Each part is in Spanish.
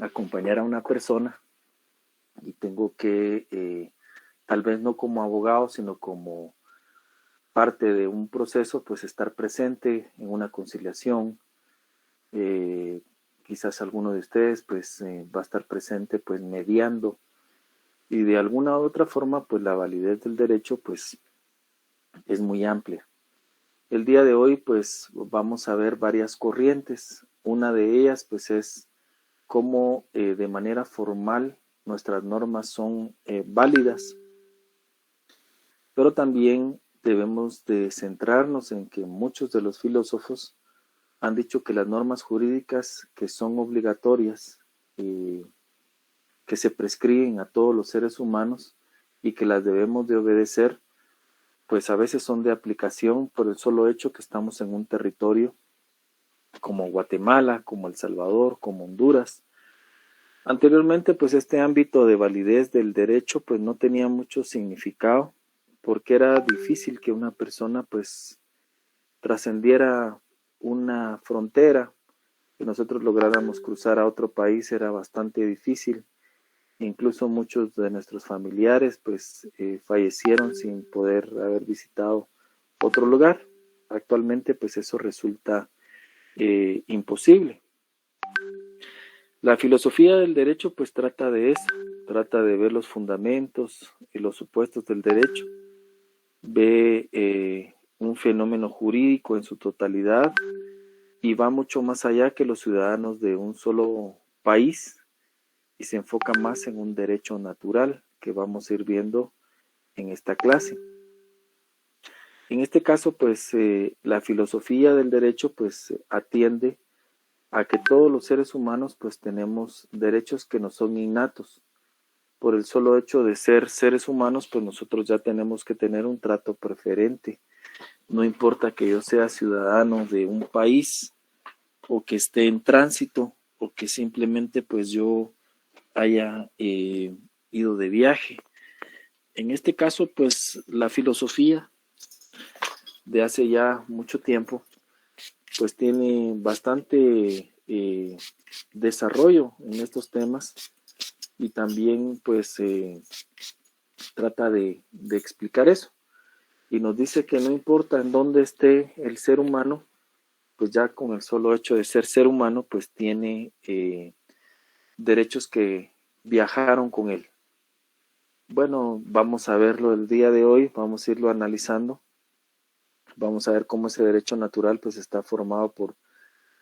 acompañar a una persona y tengo que, tal vez no como abogado, sino como parte de un proceso, pues estar presente en una conciliación. Eh, Quizás alguno de ustedes pues va a estar presente pues mediando, y de alguna u otra forma pues la validez del derecho pues es muy amplia. El día de hoy pues vamos a ver varias corrientes. Una de ellas pues es cómo de manera formal nuestras normas son válidas, pero también debemos de centrarnos en que muchos de los filósofos han dicho que las normas jurídicas que son obligatorias, que se prescriben a todos los seres humanos y que las debemos de obedecer, pues a veces son de aplicación por el solo hecho que estamos en un territorio como Guatemala, como El Salvador, como Honduras. Anteriormente, pues este ámbito de validez del derecho pues no tenía mucho significado, porque era difícil que una persona pues trascendiera una frontera, que nosotros lográramos cruzar a otro país era bastante difícil. Incluso muchos de nuestros familiares pues fallecieron sin poder haber visitado otro lugar. Actualmente pues eso resulta imposible. La filosofía del derecho pues trata de eso, trata de ver los fundamentos y los supuestos del derecho, ve un fenómeno jurídico en su totalidad y va mucho más allá que los ciudadanos de un solo país, y se enfoca más en un derecho natural que vamos a ir viendo en esta clase. En este caso, pues la filosofía del derecho pues atiende a que todos los seres humanos pues tenemos derechos que nos son innatos. Por el solo hecho de ser seres humanos, pues nosotros ya tenemos que tener un trato preferente. No importa que yo sea ciudadano de un país o que esté en tránsito o que simplemente pues yo haya ido de viaje. En este caso, pues la filosofía de hace ya mucho tiempo, pues tiene bastante desarrollo en estos temas, y también pues trata de explicar eso. Y nos dice que no importa en dónde esté el ser humano, pues ya con el solo hecho de ser humano, pues tiene derechos que viajaron con él. Bueno, vamos a verlo el día de hoy, vamos a irlo analizando. Vamos a ver cómo ese derecho natural pues está formado por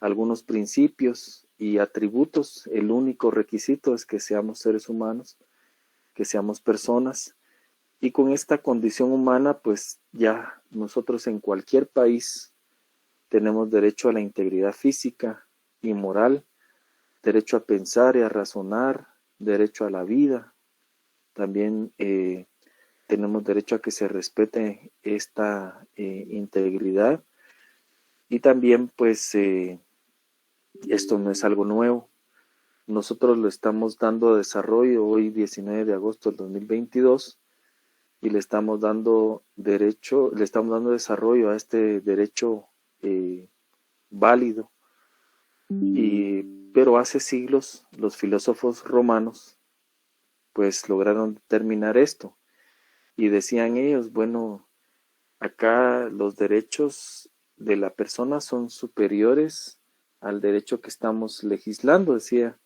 algunos principios y atributos. El único requisito es que seamos seres humanos, que seamos personas, y con esta condición humana pues ya nosotros en cualquier país tenemos derecho a la integridad física y moral, derecho a pensar y a razonar, derecho a la vida. También tenemos derecho a que se respete esta integridad, y también pues esto no es algo nuevo. Nosotros lo estamos dando desarrollo hoy 19 de agosto del 2022 y le estamos dando desarrollo a este derecho válido. Pero hace siglos los filósofos romanos pues lograron determinar esto, y decían ellos, bueno, acá los derechos de la persona son superiores al derecho que estamos legislando, decía,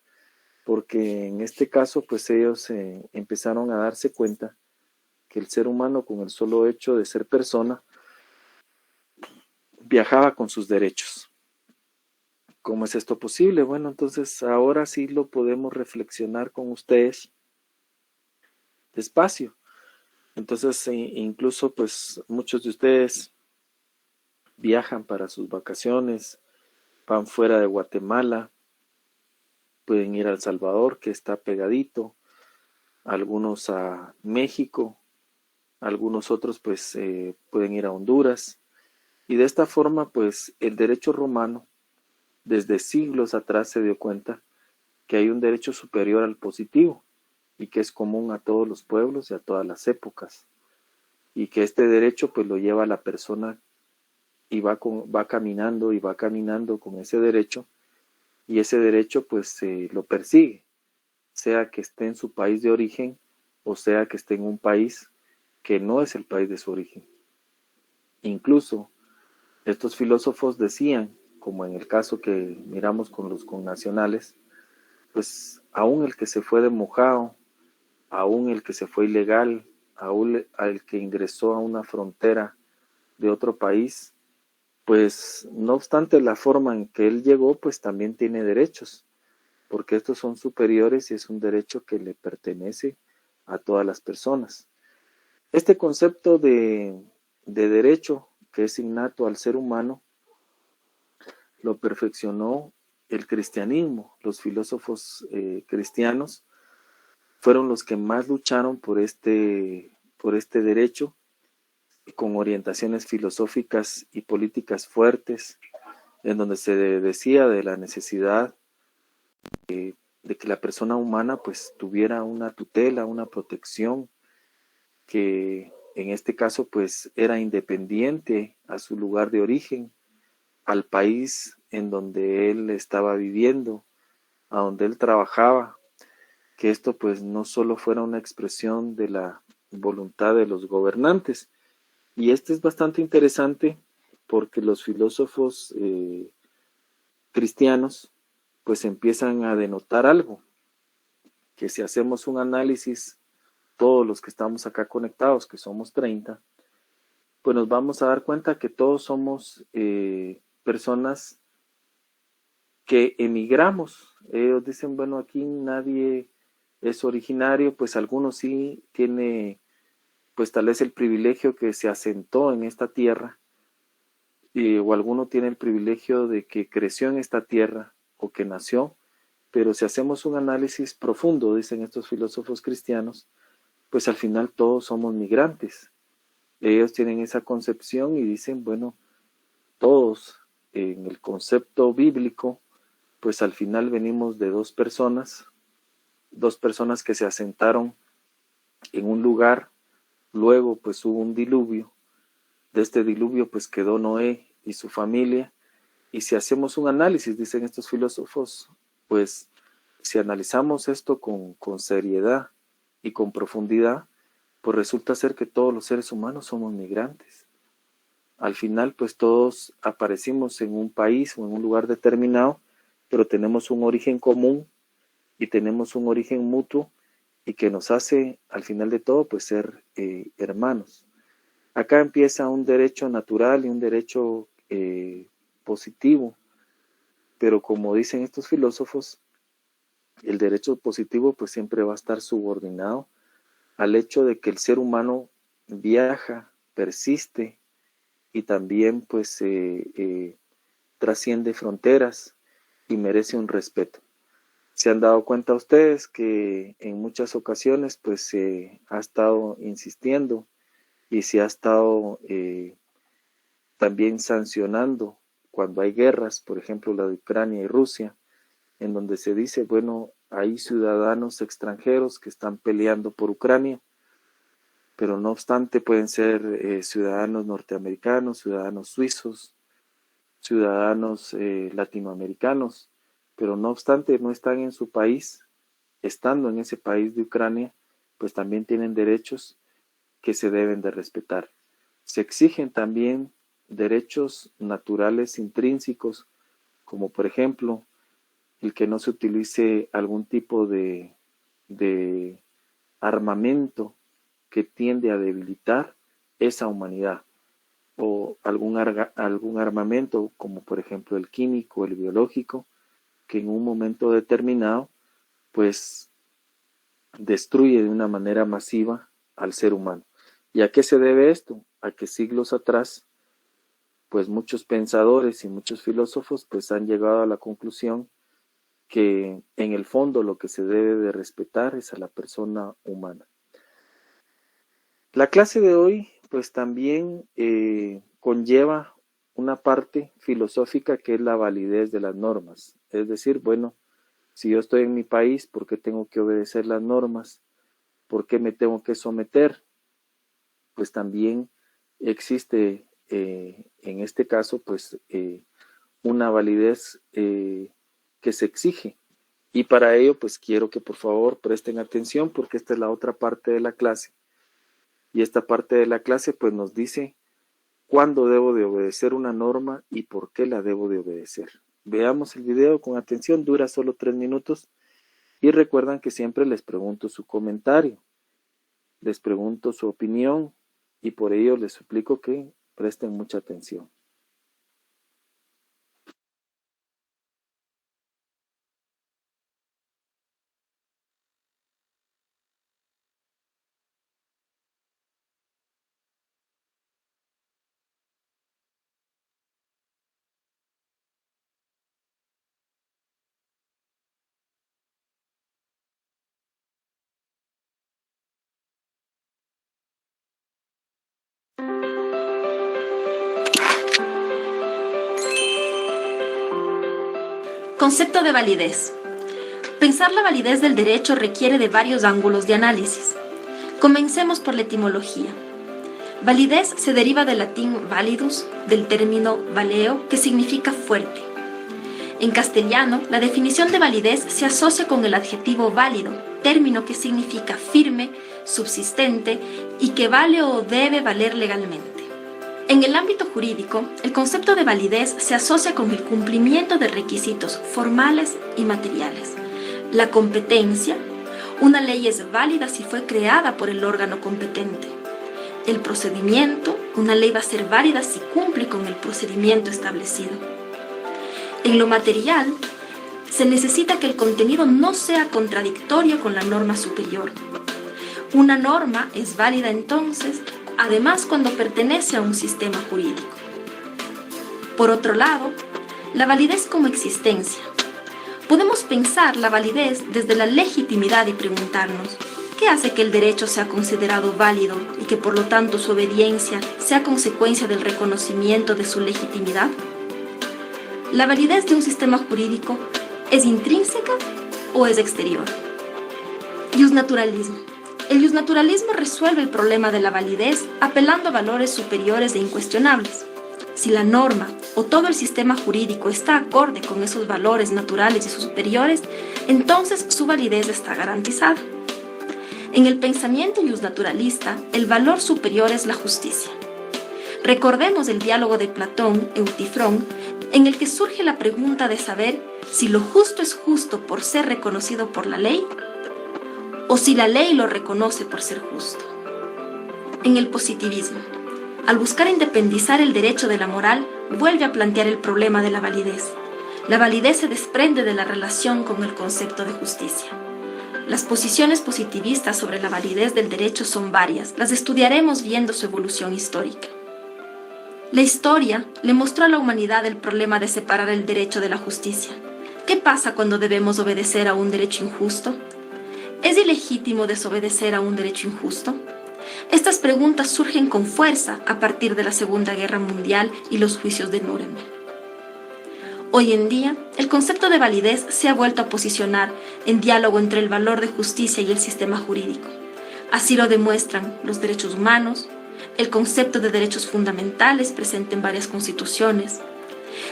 porque en este caso pues ellos empezaron a darse cuenta que el ser humano, con el solo hecho de ser persona, viajaba con sus derechos. ¿Cómo es esto posible? Bueno, entonces ahora sí lo podemos reflexionar con ustedes despacio. Entonces incluso pues muchos de ustedes viajan para sus vacaciones, van fuera de Guatemala, pueden ir a El Salvador, que está pegadito, algunos a México, algunos otros pues pueden ir a Honduras, y de esta forma pues el derecho romano desde siglos atrás se dio cuenta que hay un derecho superior al positivo y que es común a todos los pueblos y a todas las épocas, y que este derecho pues lo lleva la persona y va caminando y va caminando con ese derecho, y ese derecho pues lo persigue, sea que esté en su país de origen o sea que esté en un país que no es el país de su origen. Incluso estos filósofos decían, como en el caso que miramos con los connacionales, pues aún el que se fue de mojado, aún el que se fue ilegal, aún el que ingresó a una frontera de otro país, pues no obstante la forma en que él llegó, pues también tiene derechos, porque estos son superiores y es un derecho que le pertenece a todas las personas. Este concepto de derecho que es innato al ser humano lo perfeccionó el cristianismo. Los filósofos cristianos fueron los que más lucharon por este derecho, con orientaciones filosóficas y políticas fuertes, en donde se decía de la necesidad de que la persona humana pues tuviera una tutela, una protección, que en este caso pues era independiente a su lugar de origen, al país en donde él estaba viviendo, a donde él trabajaba, que esto pues no solo fuera una expresión de la voluntad de los gobernantes. Y este es bastante interesante porque los filósofos cristianos pues empiezan a denotar algo, que si hacemos un análisis, todos los que estamos acá conectados, que somos 30, pues nos vamos a dar cuenta que todos somos personas que emigramos. Ellos dicen, bueno, aquí nadie es originario, pues algunos sí tiene, pues tal vez el privilegio que se asentó en esta tierra, o alguno tiene el privilegio de que creció en esta tierra o que nació, pero si hacemos un análisis profundo, dicen estos filósofos cristianos, pues al final todos somos migrantes. Ellos tienen esa concepción y dicen, bueno, todos en el concepto bíblico, pues al final venimos de dos personas que se asentaron en un lugar, luego pues hubo un diluvio, de este diluvio pues quedó Noé y su familia, y si hacemos un análisis, dicen estos filósofos, pues si analizamos esto con seriedad y con profundidad, pues resulta ser que todos los seres humanos somos migrantes. Al final, pues todos aparecimos en un país o en un lugar determinado, pero tenemos un origen común y tenemos un origen mutuo y que nos hace, al final de todo, pues ser hermanos. Acá empieza un derecho natural y un derecho positivo, pero como dicen estos filósofos, el derecho positivo pues siempre va a estar subordinado al hecho de que el ser humano viaja, persiste y también pues trasciende fronteras y merece un respeto. Se han dado cuenta ustedes que en muchas ocasiones pues se ha estado insistiendo y se ha estado también sancionando cuando hay guerras, por ejemplo la de Ucrania y Rusia, en donde se dice, bueno, hay ciudadanos extranjeros que están peleando por Ucrania, pero no obstante pueden ser ciudadanos norteamericanos, ciudadanos suizos, ciudadanos latinoamericanos, pero no obstante no están en su país, estando en ese país de Ucrania, pues también tienen derechos que se deben de respetar. Se exigen también derechos naturales intrínsecos, como por ejemplo el que no se utilice algún tipo de armamento que tiende a debilitar esa humanidad, o algún armamento como por ejemplo el químico, el biológico, que en un momento determinado pues destruye de una manera masiva al ser humano. ¿Y a qué se debe esto? A que siglos atrás pues muchos pensadores y muchos filósofos pues han llegado a la conclusión que en el fondo lo que se debe de respetar es a la persona humana. La clase de hoy pues también conlleva una parte filosófica que es la validez de las normas. Es decir, bueno, si yo estoy en mi país, ¿por qué tengo que obedecer las normas? ¿Por qué me tengo que someter? Pues también existe en este caso pues una validez que se exige. Y para ello, pues quiero que por favor presten atención porque esta es la otra parte de la clase. Y esta parte de la clase pues nos dice cuándo debo de obedecer una norma y por qué la debo de obedecer. Veamos el video con atención, dura solo 3 minutos. Y recuerdan que siempre les pregunto su comentario, les pregunto su opinión y por ello les suplico que presten mucha atención. Concepto de validez. Pensar la validez del derecho requiere de varios ángulos de análisis. Comencemos por la etimología. Validez se deriva del latín validus, del término valeo, que significa fuerte. En castellano, la definición de validez se asocia con el adjetivo válido, término que significa firme, subsistente y que vale o debe valer legalmente. En el ámbito jurídico, el concepto de validez se asocia con el cumplimiento de requisitos formales y materiales. La competencia, una ley es válida si fue creada por el órgano competente. El procedimiento, una ley va a ser válida si cumple con el procedimiento establecido. En lo material, se necesita que el contenido no sea contradictorio con la norma superior. Una norma es válida entonces, además cuando pertenece a un sistema jurídico. Por otro lado, la validez como existencia. Podemos pensar la validez desde la legitimidad y preguntarnos, ¿qué hace que el derecho sea considerado válido y que por lo tanto su obediencia sea consecuencia del reconocimiento de su legitimidad? ¿La validez de un sistema jurídico es intrínseca o es exterior? Iusnaturalismo. El iusnaturalismo resuelve el problema de la validez apelando a valores superiores e incuestionables. Si la norma o todo el sistema jurídico está acorde con esos valores naturales y superiores, entonces su validez está garantizada. En el pensamiento iusnaturalista, el valor superior es la justicia. Recordemos el diálogo de Platón, Eutifrón, en el que surge la pregunta de saber si lo justo es justo por ser reconocido por la ley o si la ley lo reconoce por ser justo. En el positivismo, al buscar independizar el derecho de la moral, vuelve a plantear el problema de la validez. La validez se desprende de la relación con el concepto de justicia. Las posiciones positivistas sobre la validez del derecho son varias, las estudiaremos viendo su evolución histórica. La historia le mostró a la humanidad el problema de separar el derecho de la justicia. ¿Qué pasa cuando debemos obedecer a un derecho injusto? ¿Es ilegítimo desobedecer a un derecho injusto? Estas preguntas surgen con fuerza a partir de la Segunda Guerra Mundial y los juicios de Nuremberg. Hoy en día, el concepto de validez se ha vuelto a posicionar en diálogo entre el valor de justicia y el sistema jurídico. Así lo demuestran los derechos humanos, el concepto de derechos fundamentales presente en varias constituciones.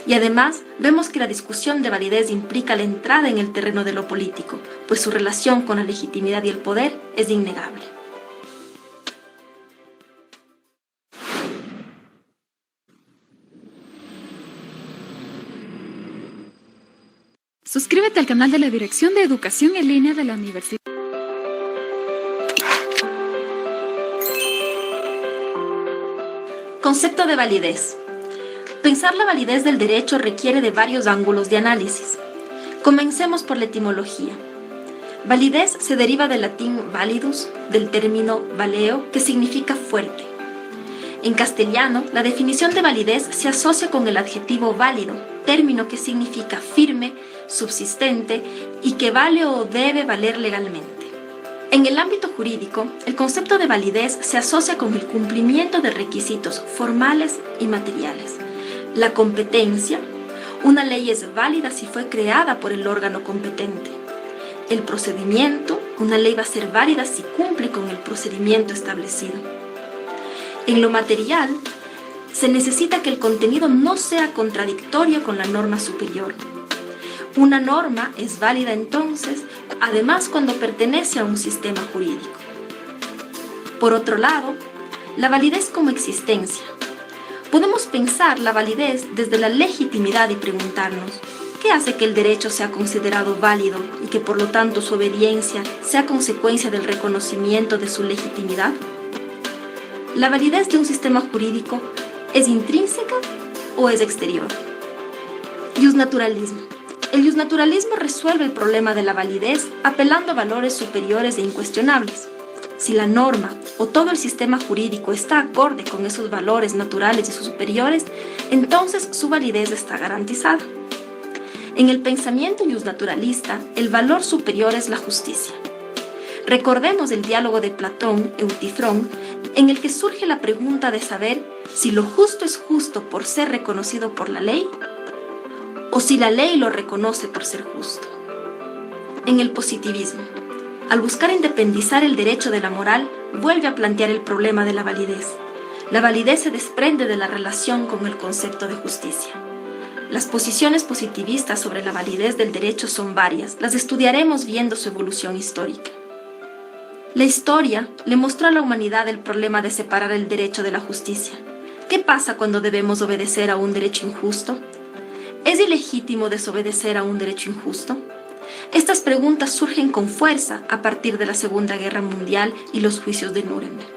Y además, vemos que la discusión de validez implica la entrada en el terreno de lo político, pues su relación con la legitimidad y el poder es innegable. Suscríbete al canal de la Dirección de Educación en Línea de la Universidad. Concepto de validez. Pensar la validez del derecho requiere de varios ángulos de análisis. Comencemos por la etimología. Validez se deriva del latín validus, del término valeo, que significa fuerte. En castellano, la definición de validez se asocia con el adjetivo válido, término que significa firme, subsistente y que vale o debe valer legalmente. En el ámbito jurídico, el concepto de validez se asocia con el cumplimiento de requisitos formales y materiales. La competencia, una ley es válida si fue creada por el órgano competente. El procedimiento, una ley va a ser válida si cumple con el procedimiento establecido. En lo material, se necesita que el contenido no sea contradictorio con la norma superior. Una norma es válida entonces, además cuando pertenece a un sistema jurídico. Por otro lado, la validez como existencia. Podemos pensar la validez desde la legitimidad y preguntarnos, ¿qué hace que el derecho sea considerado válido y que por lo tanto su obediencia sea consecuencia del reconocimiento de su legitimidad? ¿La validez de un sistema jurídico es intrínseca o es exterior? Justnaturalismo. El justnaturalismo resuelve el problema de la validez apelando a valores superiores e incuestionables. Si la norma o todo el sistema jurídico está acorde con esos valores naturales y sus superiores, entonces su validez está garantizada. En el pensamiento justnaturalista, el valor superior es la justicia. Recordemos el diálogo de Platón, Eutifrón, en el que surge la pregunta de saber si lo justo es justo por ser reconocido por la ley o si la ley lo reconoce por ser justo. En el positivismo, al buscar independizar el derecho de la moral, vuelve a plantear el problema de la validez. La validez se desprende de la relación con el concepto de justicia. Las posiciones positivistas sobre la validez del derecho son varias. Las estudiaremos viendo su evolución histórica. La historia le mostró a la humanidad el problema de separar el derecho de la justicia. ¿Qué pasa cuando debemos obedecer a un derecho injusto? ¿Es ilegítimo desobedecer a un derecho injusto? Estas preguntas surgen con fuerza a partir de la Segunda Guerra Mundial y los juicios de Nuremberg.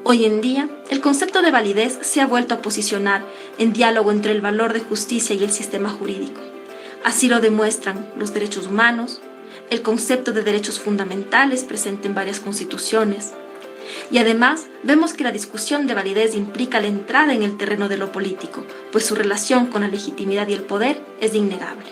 Hoy en día, el concepto de validez se ha vuelto a posicionar en diálogo entre el valor de justicia y el sistema jurídico. Así lo demuestran los derechos humanos, el concepto de derechos fundamentales presente en varias constituciones. Y además, vemos que la discusión de validez implica la entrada en el terreno de lo político, pues su relación con la legitimidad y el poder es innegable.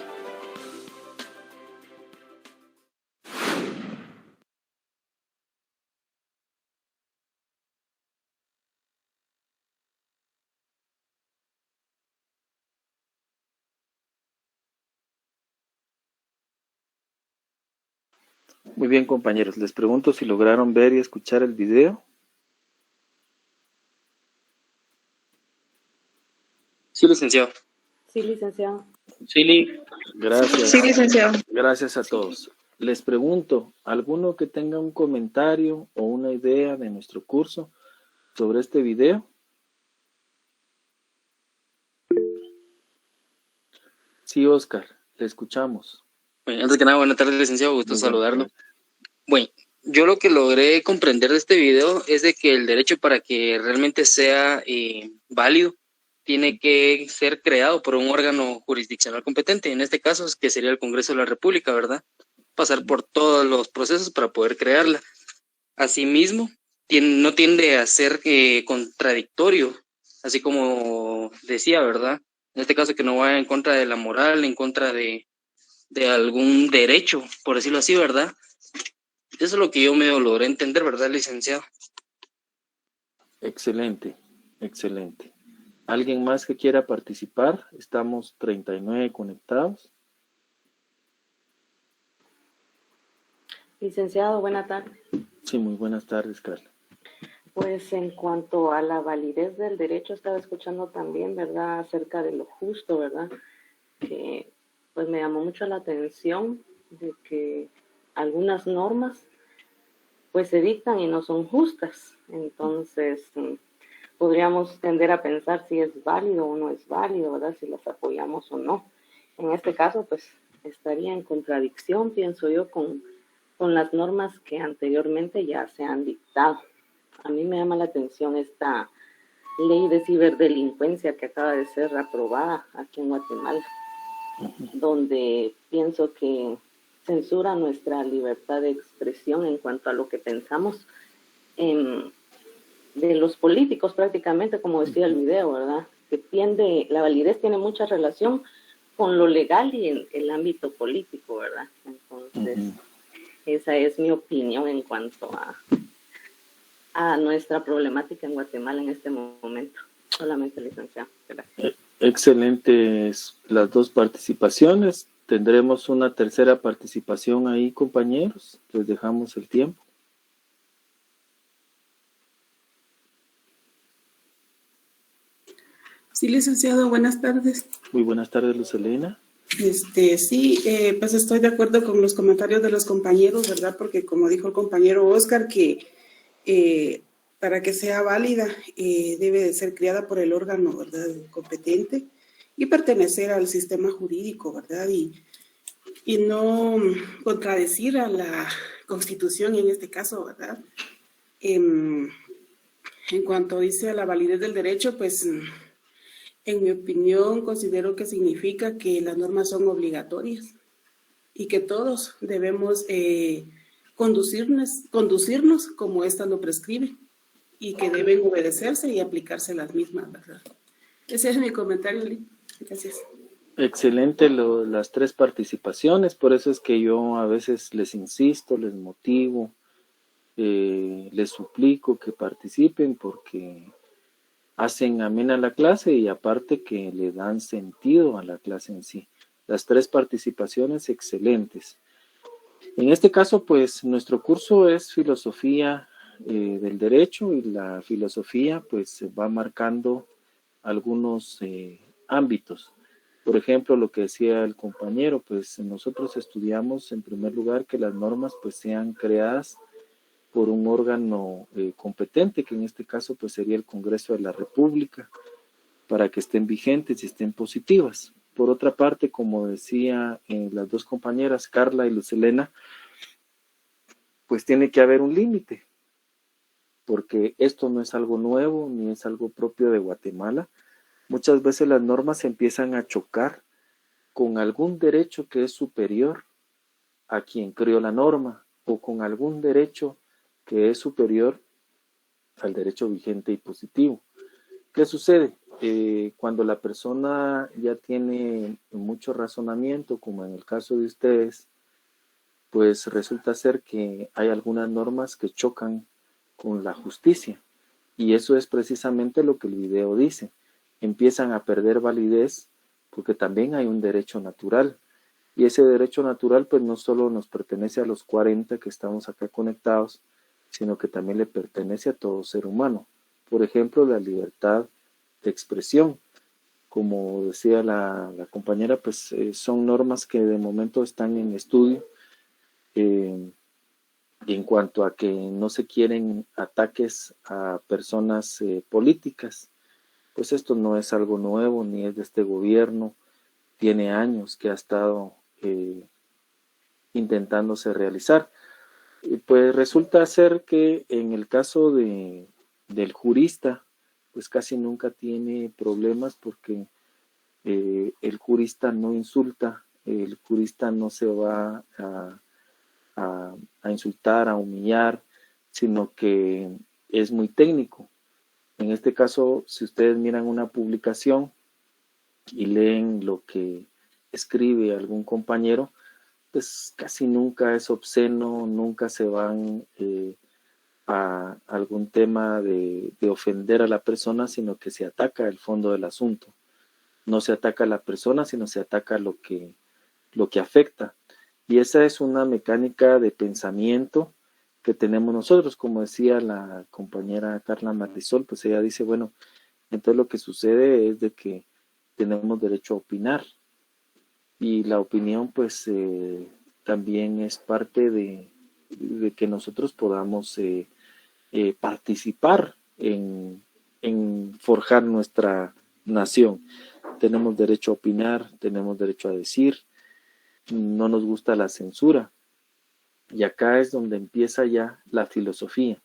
Muy bien, compañeros. Les pregunto si lograron ver y escuchar el video. Sí, licenciado. Sí, licenciado. Sí, Gracias. Sí, licenciado. Gracias a todos. Les pregunto, ¿alguno que tenga un comentario o una idea de nuestro curso sobre este video? Sí, Oscar, le escuchamos. Bueno, antes que nada, buenas tardes, licenciado, gusto Muy buenas saludarlo. tardes. Bueno, yo lo que logré comprender de este video es de que el derecho para que realmente sea válido tiene que ser creado por un órgano jurisdiccional competente, en este caso, que sería el Congreso de la República, ¿verdad? Pasar por todos los procesos para poder crearla. Asimismo, no tiende a ser contradictorio, así como decía, ¿verdad? En este caso, que no vaya en contra de la moral, en contra de algún derecho, por decirlo así, ¿verdad? Eso es lo que yo me logré entender, ¿verdad, licenciado? Excelente, excelente. ¿Alguien más que quiera participar? Estamos 39 conectados. Licenciado, buena tarde. Sí, muy buenas tardes, Carla. Pues en cuanto a la validez del derecho, estaba escuchando también, ¿verdad?, acerca de lo justo, ¿verdad? Que pues me llamó mucho la atención de que algunas normas pues se dictan y no son justas. Entonces, podríamos tender a pensar si es válido o no es válido, ¿verdad?, si las apoyamos o no. En este caso, pues estaría en contradicción, pienso yo, con las normas que anteriormente ya se han dictado. A mí me llama la atención esta ley de ciberdelincuencia que acaba de ser aprobada aquí en Guatemala, donde pienso que censura nuestra libertad de expresión en cuanto a lo que pensamos de los políticos prácticamente, como decía el video, ¿verdad? Que la validez tiene mucha relación con lo legal y en el ámbito político, ¿verdad? Entonces, esa es mi opinión en cuanto a nuestra problemática en Guatemala en este momento. Solamente, licenciado. Gracias. Excelentes las dos participaciones. Tendremos una tercera participación ahí, compañeros. Les dejamos el tiempo. Sí, licenciado, buenas tardes. Muy buenas tardes, Luz Elena. Sí, pues estoy de acuerdo con los comentarios de los compañeros, ¿verdad? Porque como dijo el compañero Oscar, que para que sea válida debe de ser creada por el órgano, ¿verdad?, competente y pertenecer al sistema jurídico, ¿verdad? Y no contradecir a la Constitución en este caso, ¿verdad? En cuanto dice a la validez del derecho, pues en mi opinión considero que significa que las normas son obligatorias y que todos debemos conducirnos como ésta lo prescribe y que deben obedecerse y aplicarse las mismas, ¿verdad? Ese es mi comentario, Lee. Gracias. Excelente las 3 participaciones, por eso es que yo a veces les insisto, les motivo, les suplico que participen porque hacen amena la clase y aparte que le dan sentido a la clase en sí. Las 3 participaciones excelentes. En este caso, pues nuestro curso es filosofía del derecho y la filosofía pues va marcando algunos ámbitos. Por ejemplo, lo que decía el compañero, pues nosotros estudiamos en primer lugar que las normas pues sean creadas por un órgano competente, que en este caso pues sería el Congreso de la República, para que estén vigentes y estén positivas. Por otra parte, como decía las 2 compañeras, Carla y Lucelena, pues tiene que haber un límite, porque esto no es algo nuevo ni es algo propio de Guatemala. Muchas veces las normas empiezan a chocar con algún derecho que es superior a quien creó la norma o con algún derecho que es superior al derecho vigente y positivo. ¿Qué sucede? Cuando la persona ya tiene mucho razonamiento, como en el caso de ustedes, pues resulta ser que hay algunas normas que chocan con la justicia. Y eso es precisamente lo que el video dice. Empiezan a perder validez porque también hay un derecho natural. Y ese derecho natural pues no solo nos pertenece a los 40 que estamos acá conectados, sino que también le pertenece a todo ser humano. Por ejemplo, la libertad de expresión. Como decía la compañera, pues son normas que de momento están en estudio. En cuanto a que no se quieren ataques a personas políticas, pues esto no es algo nuevo, ni es de este gobierno, tiene años que ha estado intentándose realizar. Pues resulta ser que en el caso del jurista, pues casi nunca tiene problemas porque el jurista no insulta, el jurista no se va a insultar, a humillar, sino que es muy técnico. En este caso, si ustedes miran una publicación y leen lo que escribe algún compañero, pues casi nunca es obsceno, nunca se van a algún tema de ofender a la persona, sino que se ataca el fondo del asunto. No se ataca a la persona, sino se ataca lo que afecta. Y esa es una mecánica de pensamiento que tenemos nosotros. Como decía la compañera Carla Marisol, pues ella dice, bueno, entonces lo que sucede es de que tenemos derecho a opinar. Y la opinión, pues, también es parte de que nosotros podamos participar en forjar nuestra nación. Tenemos derecho a opinar, tenemos derecho a decir, no nos gusta la censura. Y acá es donde empieza ya la filosofía,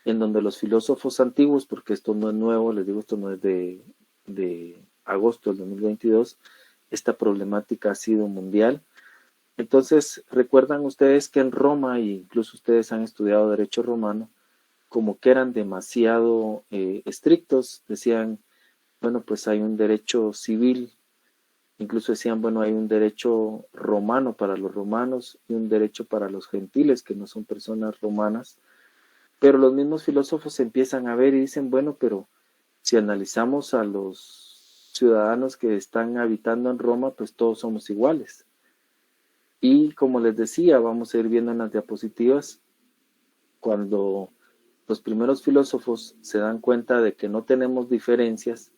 en donde los filósofos antiguos, porque esto no es nuevo, les digo, esto no es de agosto del 2022, esta problemática ha sido mundial. Entonces, recuerdan ustedes que en Roma, e incluso ustedes han estudiado derecho romano, como que eran demasiado estrictos, decían, bueno, pues hay un derecho civil, incluso decían, bueno, hay un derecho romano para los romanos y un derecho para los gentiles, que no son personas romanas, pero los mismos filósofos empiezan a ver y dicen, bueno, pero si analizamos a los ciudadanos que están habitando en Roma, pues todos somos iguales. Y como les decía, vamos a ir viendo en las diapositivas, cuando los primeros filósofos se dan cuenta de que no tenemos diferencias,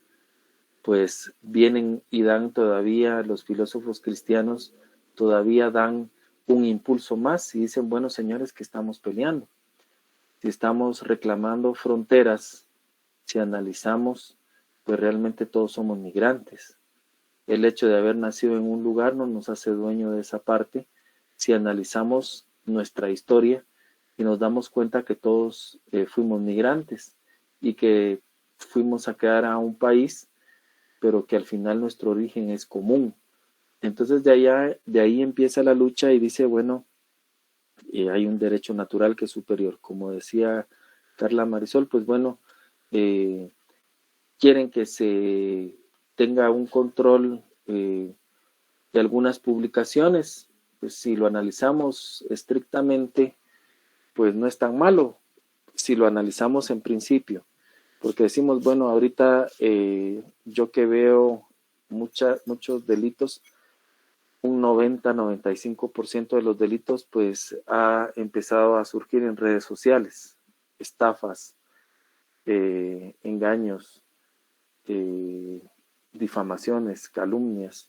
pues vienen y dan todavía, los filósofos cristianos todavía dan un impulso más y dicen, bueno, señores, que estamos peleando. Si estamos reclamando fronteras, si analizamos, pues realmente todos somos migrantes. El hecho de haber nacido en un lugar no nos hace dueño de esa parte. Si analizamos nuestra historia y nos damos cuenta que todos fuimos migrantes y que fuimos a quedar a un país, pero que al final nuestro origen es común. Entonces de ahí empieza la lucha y dice, bueno, hay un derecho natural que es superior. Como decía Carla Marisol, pues bueno, quieren que se tenga un control de algunas publicaciones. Pues si lo analizamos estrictamente, pues no es tan malo, si lo analizamos en principio. Porque decimos, bueno, ahorita yo que veo muchos delitos, un 90-95% de los delitos pues ha empezado a surgir en redes sociales, estafas, engaños, difamaciones, calumnias.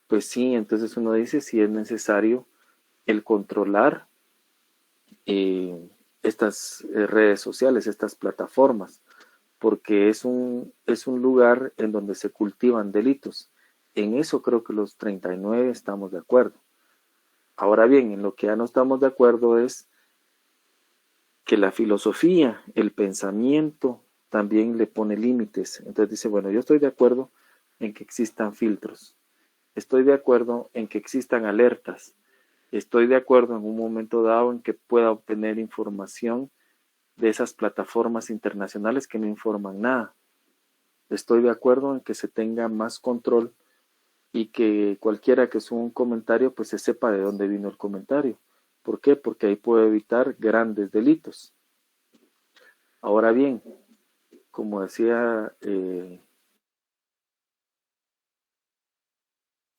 Pues sí, entonces uno dice si es necesario el controlar estas redes sociales, estas plataformas, porque es un lugar en donde se cultivan delitos. En eso creo que los 39 estamos de acuerdo. Ahora bien, en lo que ya no estamos de acuerdo es que la filosofía, el pensamiento, también le pone límites. Entonces dice, bueno, yo estoy de acuerdo en que existan filtros. Estoy de acuerdo en que existan alertas. Estoy de acuerdo en un momento dado en que pueda obtener información de esas plataformas internacionales que no informan nada. Estoy de acuerdo en que se tenga más control y que cualquiera que suba un comentario pues se sepa de dónde vino el comentario. ¿Por qué? Porque ahí puede evitar grandes delitos. Ahora bien, como decía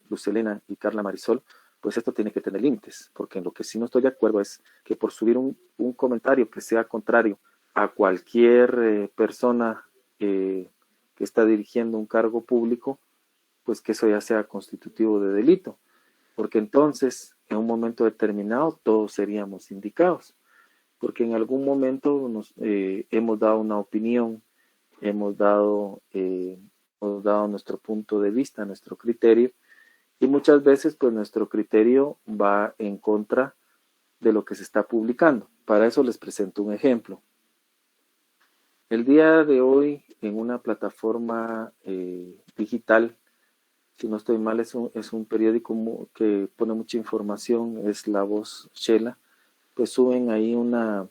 Lucelena y Carla Marisol, pues esto tiene que tener límites, porque en lo que sí no estoy de acuerdo es que por subir un comentario que sea contrario a cualquier persona que está dirigiendo un cargo público, pues que eso ya sea constitutivo de delito, porque entonces en un momento determinado todos seríamos indicados, porque en algún momento hemos dado una opinión, hemos dado nuestro punto de vista, nuestro criterio, y muchas veces pues nuestro criterio va en contra de lo que se está publicando. Para eso les presento un ejemplo. El día de hoy en una plataforma digital, si no estoy mal, es un periódico que pone mucha información, es La Voz Shela, pues suben ahí una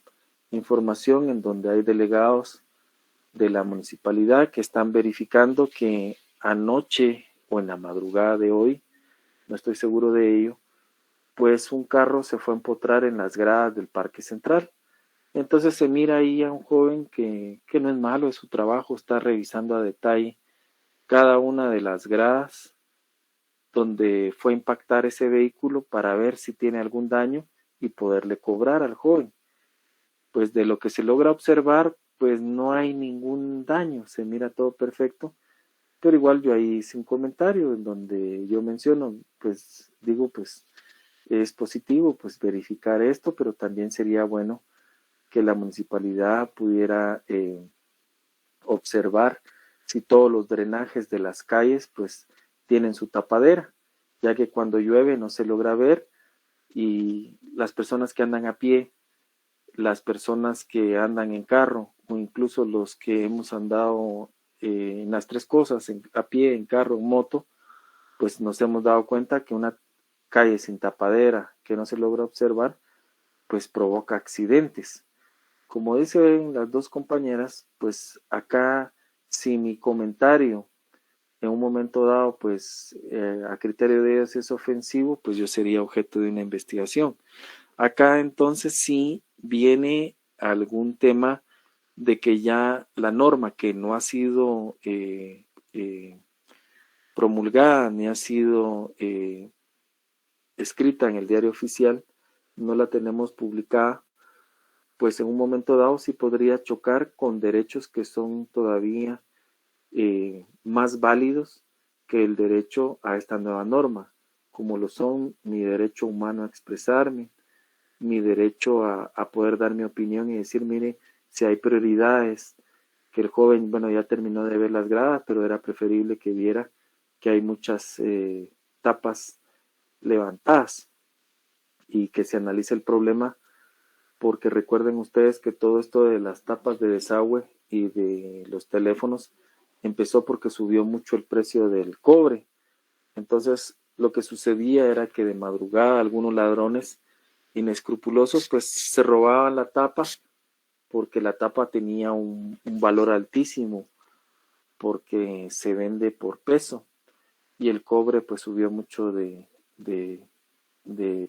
información en donde hay delegados de la municipalidad que están verificando que anoche o en la madrugada de hoy, no estoy seguro de ello, pues un carro se fue a empotrar en las gradas del Parque Central. Entonces se mira ahí a un joven que no es malo, es su trabajo, está revisando a detalle cada una de las gradas donde fue a impactar ese vehículo para ver si tiene algún daño y poderle cobrar al joven. Pues de lo que se logra observar, pues no hay ningún daño, se mira todo perfecto, pero igual yo ahí hice un comentario en donde yo menciono, pues digo, pues es positivo pues verificar esto, pero también sería bueno que la municipalidad pudiera observar si todos los drenajes de las calles pues tienen su tapadera, ya que cuando llueve no se logra ver y las personas que andan a pie, las personas que andan en carro o incluso los que hemos andado en las tres cosas, a pie, en carro, en moto, pues nos hemos dado cuenta que una calle sin tapadera que no se logra observar, pues provoca accidentes. Como dicen las dos compañeras, pues acá si mi comentario en un momento dado, pues a criterio de ellos es ofensivo, pues yo sería objeto de una investigación. Acá entonces sí viene algún tema de que ya la norma que no ha sido promulgada ni ha sido escrita en el diario oficial, no la tenemos publicada, pues en un momento dado sí podría chocar con derechos que son todavía más válidos que el derecho a esta nueva norma, como lo son mi derecho humano a expresarme, mi derecho a poder dar mi opinión y decir, mire, si hay prioridades, que el joven, bueno, ya terminó de ver las gradas, pero era preferible que viera que hay muchas tapas levantadas y que se analice el problema, porque recuerden ustedes que todo esto de las tapas de desagüe y de los teléfonos empezó porque subió mucho el precio del cobre. Entonces lo que sucedía era que de madrugada algunos ladrones inescrupulosos pues se robaban la tapa, porque la tapa tenía un valor altísimo, porque se vende por peso, y el cobre pues subió mucho de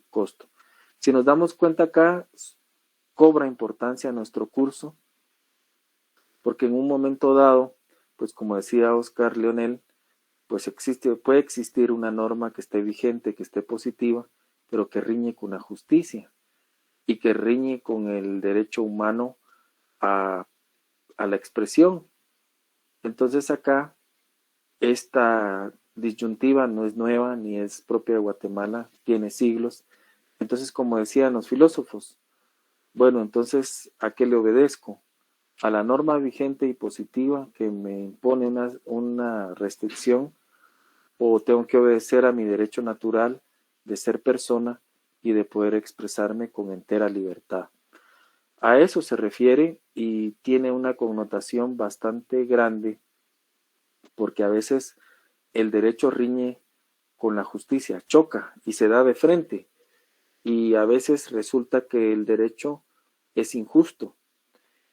costo. Si nos damos cuenta acá, cobra importancia nuestro curso, porque en un momento dado, pues como decía Oscar Leonel, pues puede existir una norma que esté vigente, que esté positiva, pero que riñe con la justicia y que riñe con el derecho humano a la expresión. Entonces acá esta disyuntiva no es nueva ni es propia de Guatemala, tiene siglos. Entonces, como decían los filósofos, bueno, entonces, ¿a qué le obedezco? ¿A la norma vigente y positiva que me impone una restricción, o tengo que obedecer a mi derecho natural de ser persona y de poder expresarme con entera libertad? A eso se refiere y tiene una connotación bastante grande, porque a veces el derecho riñe con la justicia, choca y se da de frente, y a veces resulta que el derecho es injusto,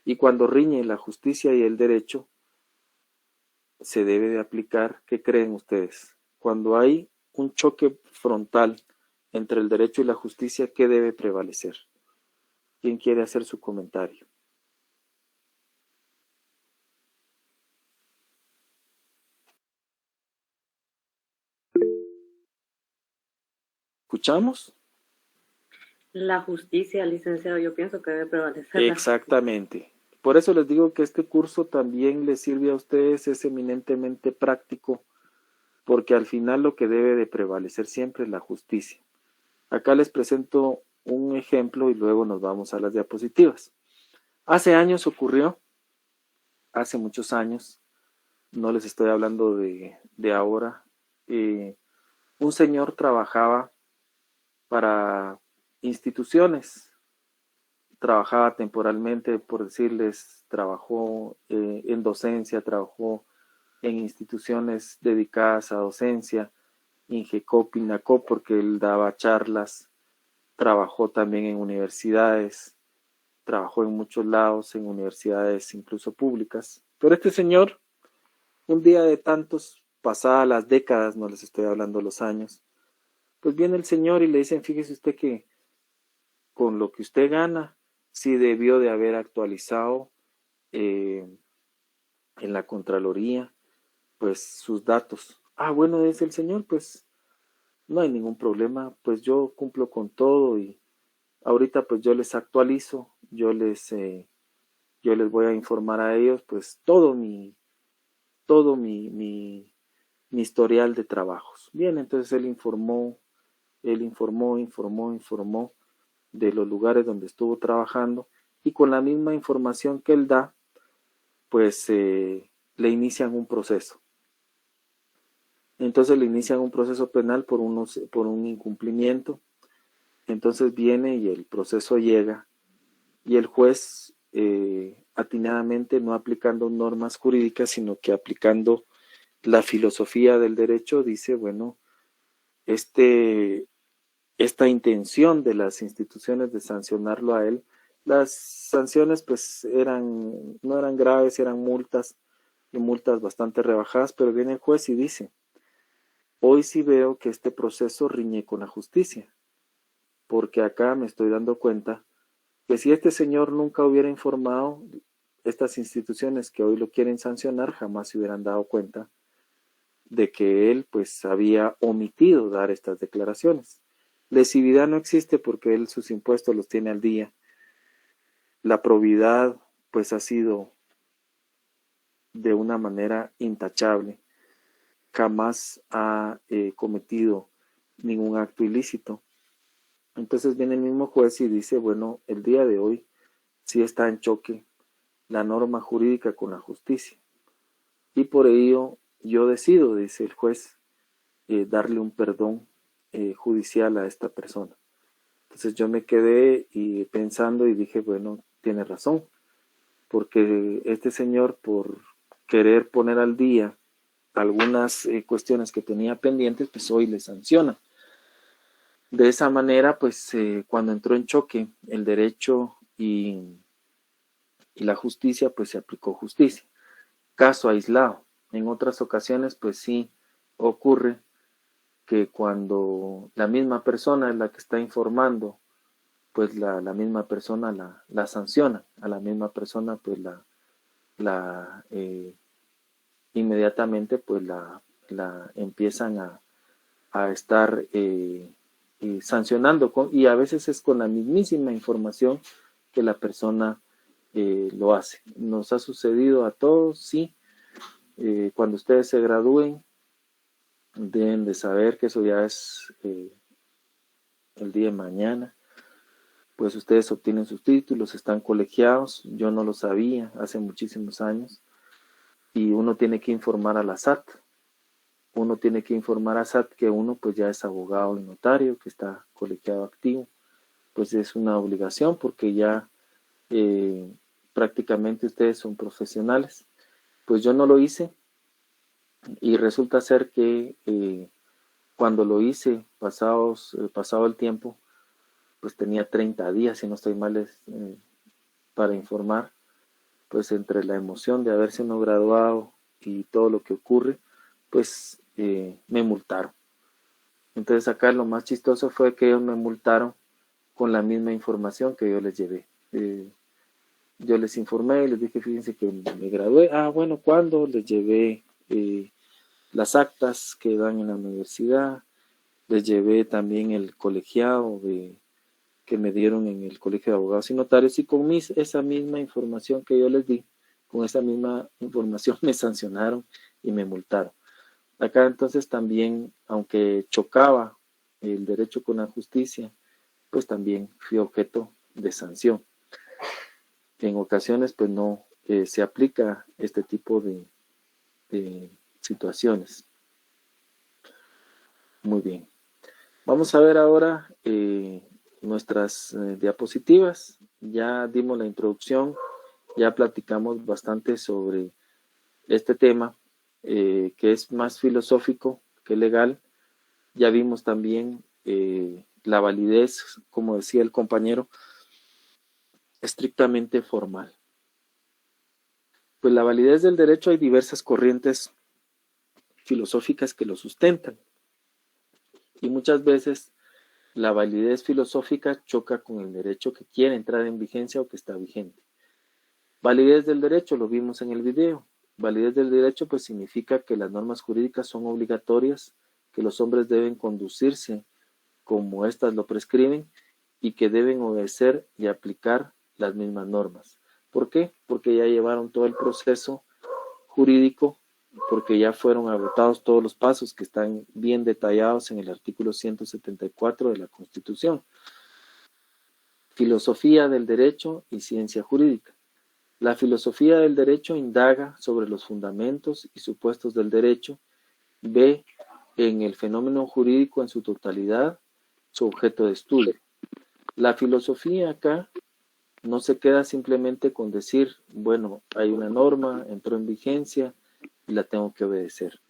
y cuando riñe la justicia y el derecho se debe de aplicar. ¿Qué creen ustedes? Cuando hay un choque frontal entre el derecho y la justicia, ¿qué debe prevalecer? ¿Quién quiere hacer su comentario? ¿Escuchamos? La justicia, licenciado, yo pienso que debe prevalecer. Exactamente. Por eso les digo que este curso también les sirve a ustedes, es eminentemente práctico, porque al final lo que debe de prevalecer siempre es la justicia. Acá les presento un ejemplo y luego nos vamos a las diapositivas. Hace años ocurrió, hace muchos años, no les estoy hablando de ahora, un señor trabajaba para instituciones, trabajaba temporalmente, por decirles, trabajó en docencia, trabajó en instituciones dedicadas a docencia, INGECOP, INACOP, porque él daba charlas, trabajó también en universidades, trabajó en muchos lados, en universidades incluso públicas. Pero este señor, un día de tantos, pasadas las décadas, no les estoy hablando los años, pues viene el señor y le dicen, fíjese usted que con lo que usted gana, sí debió de haber actualizado en la Contraloría, pues sus datos. Ah, bueno, dice el señor, pues no hay ningún problema, pues yo cumplo con todo y ahorita pues yo les actualizo, yo les voy a informar a ellos pues todo mi historial de trabajos. Bien, entonces él informó de los lugares donde estuvo trabajando, y con la misma información que él da, pues le inician un proceso. Entonces le inician un proceso penal por un incumplimiento. Entonces viene y el proceso llega, y el juez atinadamente, no aplicando normas jurídicas, sino que aplicando la filosofía del derecho, dice, bueno, esta intención de las instituciones de sancionarlo a él, las sanciones pues no eran graves, eran multas, y multas bastante rebajadas, pero viene el juez y dice, hoy sí veo que este proceso riñe con la justicia, porque acá me estoy dando cuenta que si este señor nunca hubiera informado, estas instituciones que hoy lo quieren sancionar jamás se hubieran dado cuenta de que él pues había omitido dar estas declaraciones. Lesividad no existe porque él sus impuestos los tiene al día. La probidad pues ha sido de una manera intachable, jamás ha cometido ningún acto ilícito. Entonces viene el mismo juez y dice, bueno, el día de hoy sí está en choque la norma jurídica con la justicia. Y por ello yo decido, dice el juez, darle un perdón judicial a esta persona. Entonces yo me quedé pensando y dije, bueno, tiene razón, porque este señor, por querer poner al día algunas cuestiones que tenía pendientes, pues hoy le sanciona. De esa manera, pues cuando entró en choque el derecho y la justicia, pues se aplicó justicia. Caso aislado. En otras ocasiones, pues sí ocurre que cuando la misma persona es la que está informando, pues la misma persona la sanciona, a la misma persona pues inmediatamente pues la empiezan a estar sancionando y a veces es con la mismísima información que la persona lo hace. Nos ha sucedido a todos, sí. Cuando ustedes se gradúen, deben de saber que eso ya es el día de mañana. Pues ustedes obtienen sus títulos, están colegiados. Yo no lo sabía hace muchísimos años. Y uno tiene que informar a la SAT. Uno tiene que informar a SAT que uno pues ya es abogado y notario, que está colegiado activo. Pues es una obligación porque ya prácticamente ustedes son profesionales. Pues yo no lo hice y resulta ser que cuando lo hice, pasado el tiempo, pues tenía 30 días, si no estoy mal, para informar, pues entre la emoción de haberse no graduado y todo lo que ocurre, pues me multaron. Entonces acá lo más chistoso fue que ellos me multaron con la misma información que yo les llevé. Yo les informé y les dije, fíjense que me gradué. Bueno, ¿cuándo? Les llevé las actas que dan en la universidad, les llevé también el colegiado que me dieron en el Colegio de Abogados y Notarios, y con esa misma información que yo les di, con esa misma información me sancionaron y me multaron. Acá entonces también, aunque chocaba el derecho con la justicia, pues también fui objeto de sanción. En ocasiones pues no se aplica este tipo de situaciones. Muy bien. Vamos a ver ahora nuestras diapositivas. Ya dimos la introducción, ya platicamos bastante sobre este tema que es más filosófico que legal. Ya vimos también la validez, como decía el compañero, estrictamente formal. Pues la validez del derecho, hay diversas corrientes filosóficas que lo sustentan. Y muchas veces la validez filosófica choca con el derecho que quiere entrar en vigencia o que está vigente. Validez del derecho, lo vimos en el video. Validez del derecho pues significa que las normas jurídicas son obligatorias, que los hombres deben conducirse como éstas lo prescriben y que deben obedecer y aplicar las mismas normas. ¿Por qué? Porque ya llevaron todo el proceso jurídico, porque ya fueron agotados todos los pasos que están bien detallados en el artículo 174 de la Constitución. Filosofía del derecho y ciencia jurídica. La filosofía del derecho indaga sobre los fundamentos y supuestos del derecho, ve en el fenómeno jurídico en su totalidad su objeto de estudio. La filosofía acá no se queda simplemente con decir, bueno, hay una norma, entró en vigencia y la tengo que obedecer.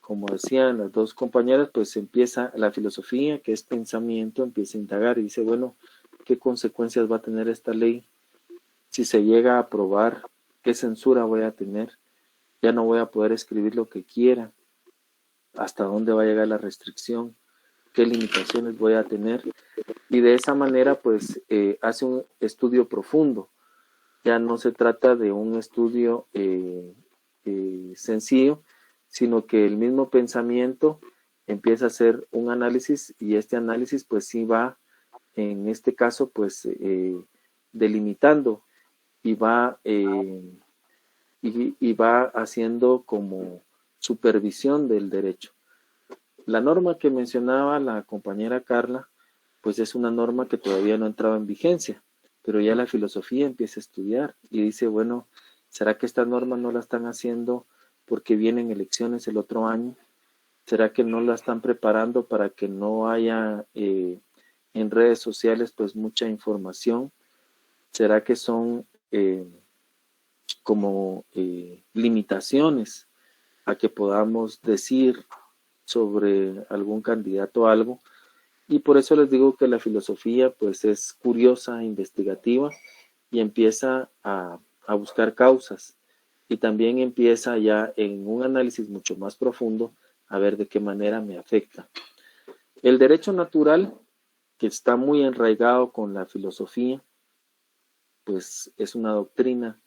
Como decían las dos compañeras, pues empieza la filosofía, que es pensamiento, empieza a indagar y dice, bueno, ¿qué consecuencias va a tener esta ley? Si se llega a aprobar, ¿qué censura voy a tener? Ya no voy a poder escribir lo que quiera. ¿Hasta dónde va a llegar la restricción? ¿Qué limitaciones voy a tener? Y de esa manera, pues, hace un estudio profundo. Ya no se trata de un estudio sencillo, sino que el mismo pensamiento empieza a hacer un análisis y este análisis, pues, sí va, en este caso, pues, delimitando y va y va haciendo como supervisión del derecho. La norma que mencionaba la compañera Carla, pues es una norma que todavía no ha entrado en vigencia, pero ya la filosofía empieza a estudiar y dice, bueno, ¿será que estas normas no la están haciendo porque vienen elecciones el otro año? ¿Será que no la están preparando para que no haya en redes sociales pues mucha información? ¿Será que son como limitaciones a que podamos decir sobre algún candidato o algo? Y por eso les digo que la filosofía pues es curiosa, investigativa y empieza a buscar causas y también empieza ya en un análisis mucho más profundo a ver de qué manera me afecta. El derecho natural, que está muy enraigado con la filosofía, pues es una doctrina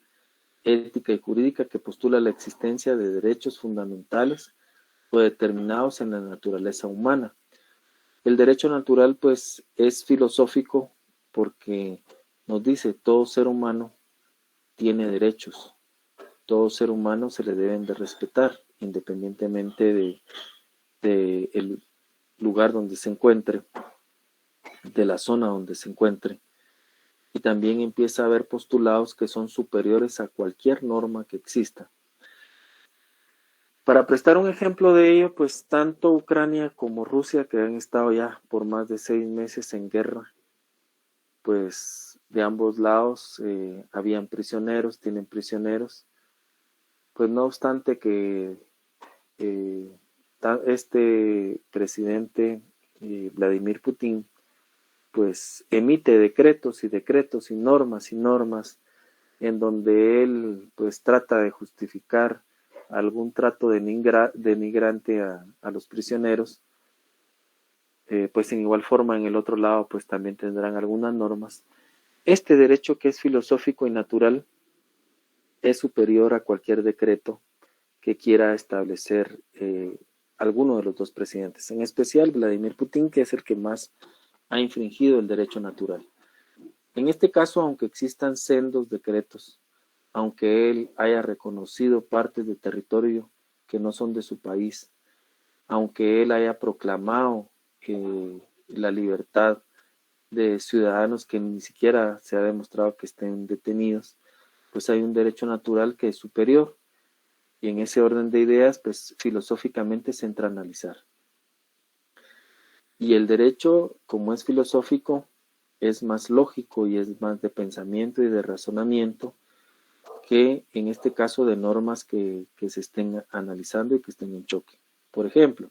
ética y jurídica que postula la existencia de derechos fundamentales o determinados en la naturaleza humana. El derecho natural pues es filosófico porque nos dice todo ser humano tiene derechos, todo ser humano se le deben de respetar independientemente de el lugar donde se encuentre, de la zona donde se encuentre. Y también empieza a haber postulados que son superiores a cualquier norma que exista. Para prestar un ejemplo de ello, pues tanto Ucrania como Rusia, que han estado ya por más de 6 meses en guerra, pues de ambos lados habían prisioneros, tienen prisioneros. Pues no obstante que este presidente Vladimir Putin pues emite decretos y normas en donde él pues trata de justificar algún trato denigrante a los prisioneros, pues en igual forma en el otro lado pues también tendrán algunas normas. Este derecho, que es filosófico y natural, es superior a cualquier decreto que quiera establecer alguno de los dos presidentes, en especial Vladimir Putin, que es el que más ha infringido el derecho natural. En este caso, aunque existan sendos decretos, aunque él haya reconocido partes de territorio que no son de su país, aunque él haya proclamado la libertad de ciudadanos que ni siquiera se ha demostrado que estén detenidos, pues hay un derecho natural que es superior. Y en ese orden de ideas, pues filosóficamente se entra a analizar. Y el derecho, como es filosófico, es más lógico y es más de pensamiento y de razonamiento que en este caso de normas que se estén analizando y que estén en choque. Por ejemplo,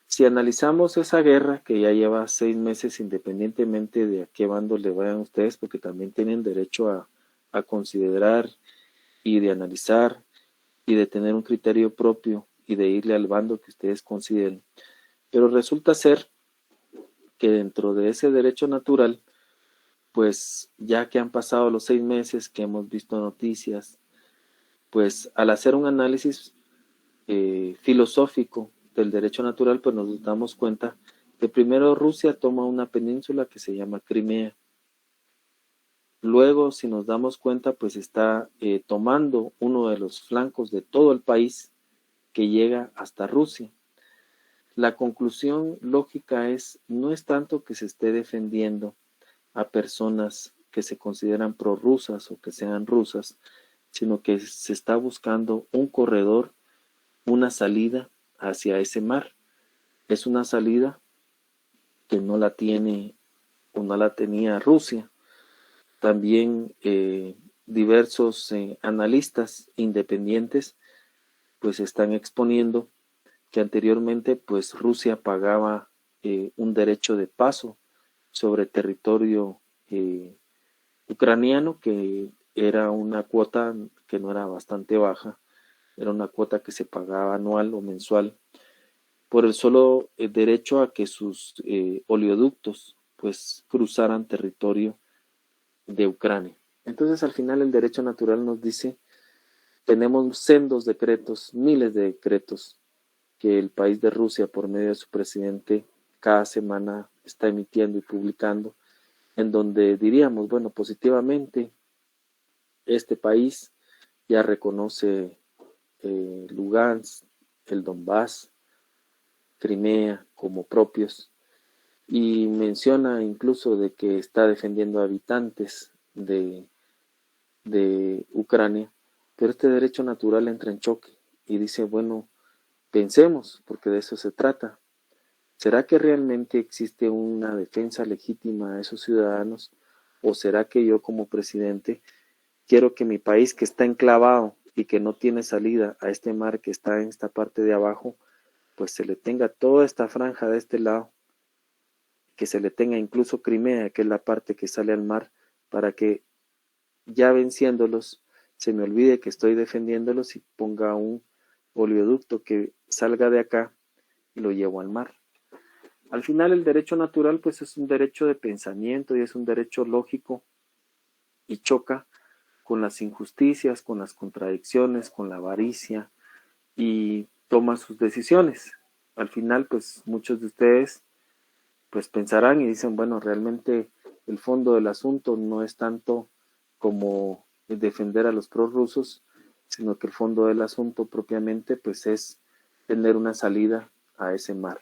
si analizamos esa guerra que ya lleva 6 meses, independientemente de a qué bando le vayan ustedes, porque también tienen derecho a considerar y de analizar y de tener un criterio propio y de irle al bando que ustedes consideren. Pero resulta ser que dentro de ese derecho natural, pues ya que han pasado los 6 meses que hemos visto noticias, pues al hacer un análisis filosófico del derecho natural, pues nos damos cuenta que primero Rusia toma una península que se llama Crimea. Luego, si nos damos cuenta, pues está tomando uno de los flancos de todo el país que llega hasta Rusia. La conclusión lógica no es tanto que se esté defendiendo a personas que se consideran prorrusas o que sean rusas, sino que se está buscando un corredor, una salida hacia ese mar. Es una salida que no la tiene o no la tenía Rusia. También diversos analistas independientes pues están exponiendo que anteriormente pues Rusia pagaba un derecho de paso sobre territorio ucraniano, que era una cuota que no era bastante baja, era una cuota que se pagaba anual o mensual por el solo derecho a que sus oleoductos pues cruzaran territorio de Ucrania. Entonces al final el derecho natural nos dice, tenemos sendos decretos, miles de decretos que el país de Rusia por medio de su presidente cada semana está emitiendo y publicando, en donde diríamos, bueno, positivamente este país ya reconoce Lugansk, el Donbass, Crimea como propios, y menciona incluso de que está defendiendo a habitantes de Ucrania, pero este derecho natural entra en choque y dice, bueno, pensemos, porque de eso se trata. ¿Será que realmente existe una defensa legítima a esos ciudadanos? ¿O será que yo como presidente quiero que mi país, que está enclavado y que no tiene salida a este mar que está en esta parte de abajo, pues se le tenga toda esta franja de este lado, que se le tenga incluso Crimea, que es la parte que sale al mar, para que ya venciéndolos se me olvide que estoy defendiéndolos y ponga un oleoducto que salga de acá y lo llevo al mar? Al final el derecho natural pues es un derecho de pensamiento y es un derecho lógico y choca con las injusticias, con las contradicciones, con la avaricia y toma sus decisiones. Al final pues muchos de ustedes pues pensarán y dicen, bueno, realmente el fondo del asunto no es tanto como defender a los prorrusos, sino que el fondo del asunto propiamente pues es tener una salida a ese mar.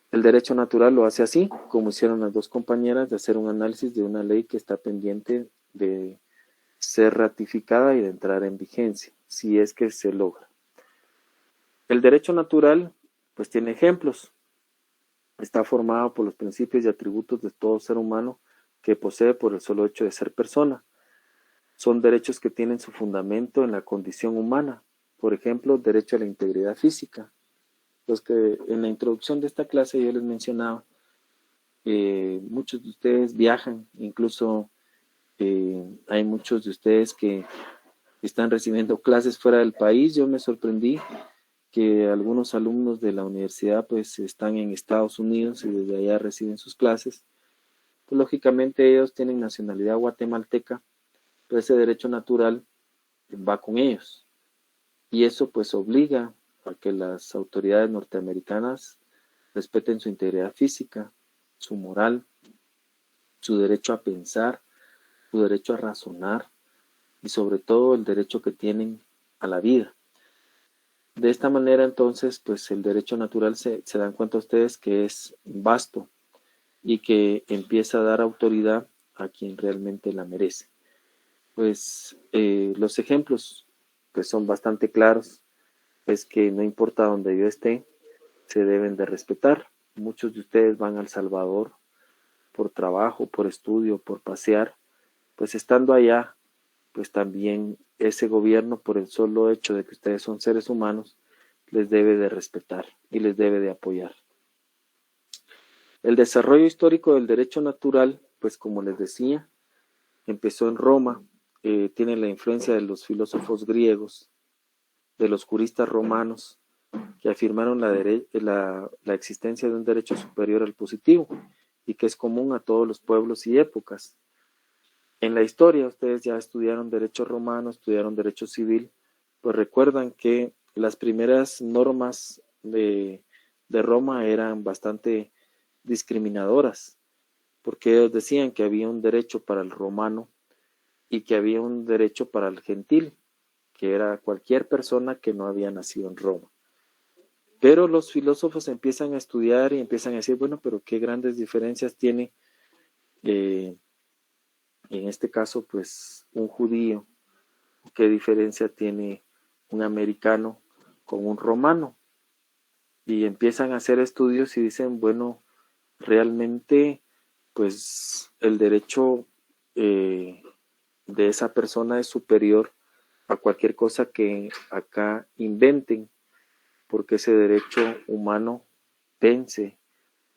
El derecho natural lo hace así, como hicieron las dos compañeras, de hacer un análisis de una ley que está pendiente de ser ratificada y de entrar en vigencia, si es que se logra. El derecho natural pues tiene ejemplos. Está formado por los principios y atributos de todo ser humano que posee por el solo hecho de ser persona. Son derechos que tienen su fundamento en la condición humana. Por ejemplo, derecho a la integridad física. Los que en la introducción de esta clase yo les mencionaba, muchos de ustedes viajan, incluso hay muchos de ustedes que están recibiendo clases fuera del país. Yo me sorprendí que algunos alumnos de la universidad pues están en Estados Unidos y desde allá reciben sus clases. Pues lógicamente ellos tienen nacionalidad guatemalteca, pero ese derecho natural va con ellos. Y eso pues obliga a que las autoridades norteamericanas respeten su integridad física, su moral, su derecho a pensar, su derecho a razonar y sobre todo el derecho que tienen a la vida. De esta manera entonces pues el derecho natural se dan cuenta ustedes que es vasto y que empieza a dar autoridad a quien realmente la merece. Pues los ejemplos que son bastante claros es que no importa donde yo esté, se deben de respetar. Muchos de ustedes van a El Salvador por trabajo, por estudio, por pasear, pues estando allá, pues también ese gobierno, por el solo hecho de que ustedes son seres humanos, les debe de respetar y les debe de apoyar. El desarrollo histórico del derecho natural, pues como les decía, empezó en Roma, tiene la influencia de los filósofos griegos, de los juristas romanos, que afirmaron la existencia de un derecho superior al positivo y que es común a todos los pueblos y épocas. En la historia, ustedes ya estudiaron derecho romano, estudiaron derecho civil, pues recuerdan que las primeras normas de Roma eran bastante discriminadoras, porque ellos decían que había un derecho para el romano y que había un derecho para el gentil, que era cualquier persona que no había nacido en Roma. Pero los filósofos empiezan a estudiar y empiezan a decir, bueno, pero qué grandes diferencias tiene, en este caso, pues, un judío, qué diferencia tiene un americano con un romano. Y empiezan a hacer estudios y dicen, bueno, realmente, pues, el derecho de esa persona es superior a cualquier cosa que acá inventen, porque ese derecho humano vence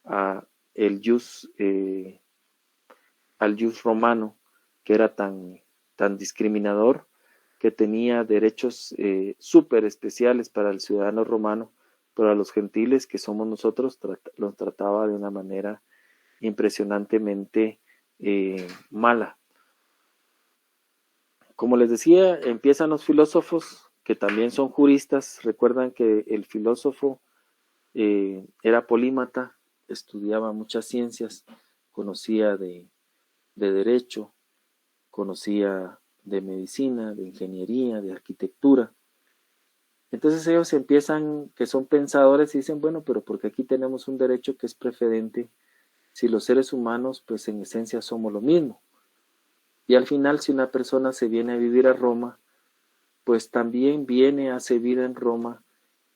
al jus romano, que era tan discriminador, que tenía derechos súper especiales para el ciudadano romano, pero a los gentiles, que somos nosotros, los trataba de una manera impresionantemente mala. Como les decía, empiezan los filósofos, que también son juristas. Recuerdan que el filósofo era polímata, estudiaba muchas ciencias, conocía de derecho, conocía de medicina, de ingeniería, de arquitectura. Entonces ellos empiezan, que son pensadores, y dicen, bueno, pero porque aquí tenemos un derecho que es preferente, si los seres humanos, pues en esencia somos lo mismo. Y al final, si una persona se viene a vivir a Roma, pues también viene a hacer vida en Roma,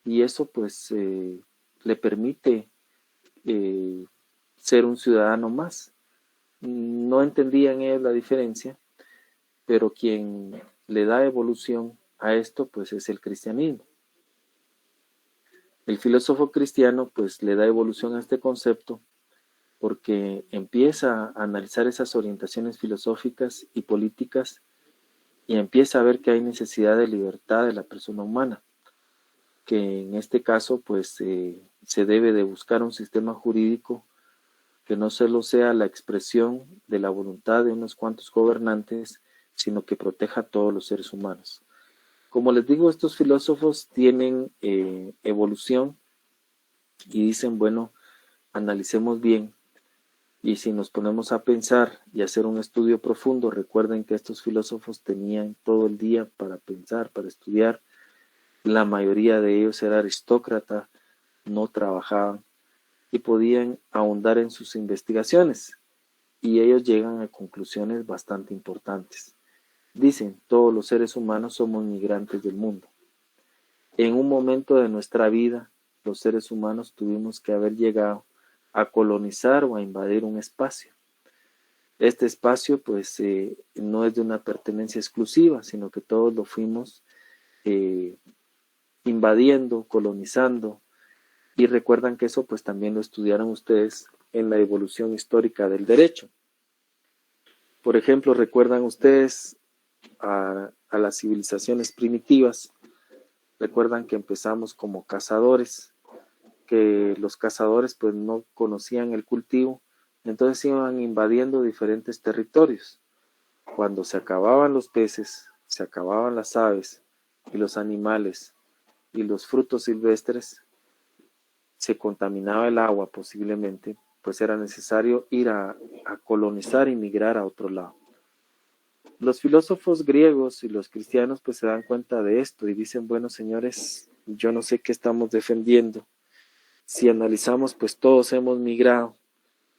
y eso pues le permite ser un ciudadano más. No entendían ellos la diferencia, pero quien le da evolución a esto pues es el cristianismo. El filósofo cristiano pues le da evolución a este concepto porque empieza a analizar esas orientaciones filosóficas y políticas y empieza a ver que hay necesidad de libertad de la persona humana, que en este caso pues se debe de buscar un sistema jurídico que no solo sea la expresión de la voluntad de unos cuantos gobernantes, sino que proteja a todos los seres humanos. Como les digo, estos filósofos tienen evolución y dicen, bueno, analicemos bien. Y si nos ponemos a pensar y hacer un estudio profundo, recuerden que estos filósofos tenían todo el día para pensar, para estudiar. La mayoría de ellos era aristócrata, no trabajaban y podían ahondar en sus investigaciones. Y ellos llegan a conclusiones bastante importantes. Dicen, todos los seres humanos somos migrantes del mundo. En un momento de nuestra vida, los seres humanos tuvimos que haber llegado a colonizar o a invadir un espacio. Este espacio pues no es de una pertenencia exclusiva, sino que todos lo fuimos invadiendo, colonizando, y recuerdan que eso pues también lo estudiaron ustedes en la evolución histórica del derecho. Por ejemplo, recuerdan ustedes a las civilizaciones primitivas, recuerdan que empezamos como cazadores, que los cazadores pues no conocían el cultivo, entonces iban invadiendo diferentes territorios. Cuando se acababan los peces, se acababan las aves y los animales y los frutos silvestres, se contaminaba el agua posiblemente, pues era necesario ir a colonizar y migrar a otro lado. Los filósofos griegos y los cristianos pues se dan cuenta de esto y dicen, bueno señores, yo no sé qué estamos defendiendo. Si analizamos pues todos hemos migrado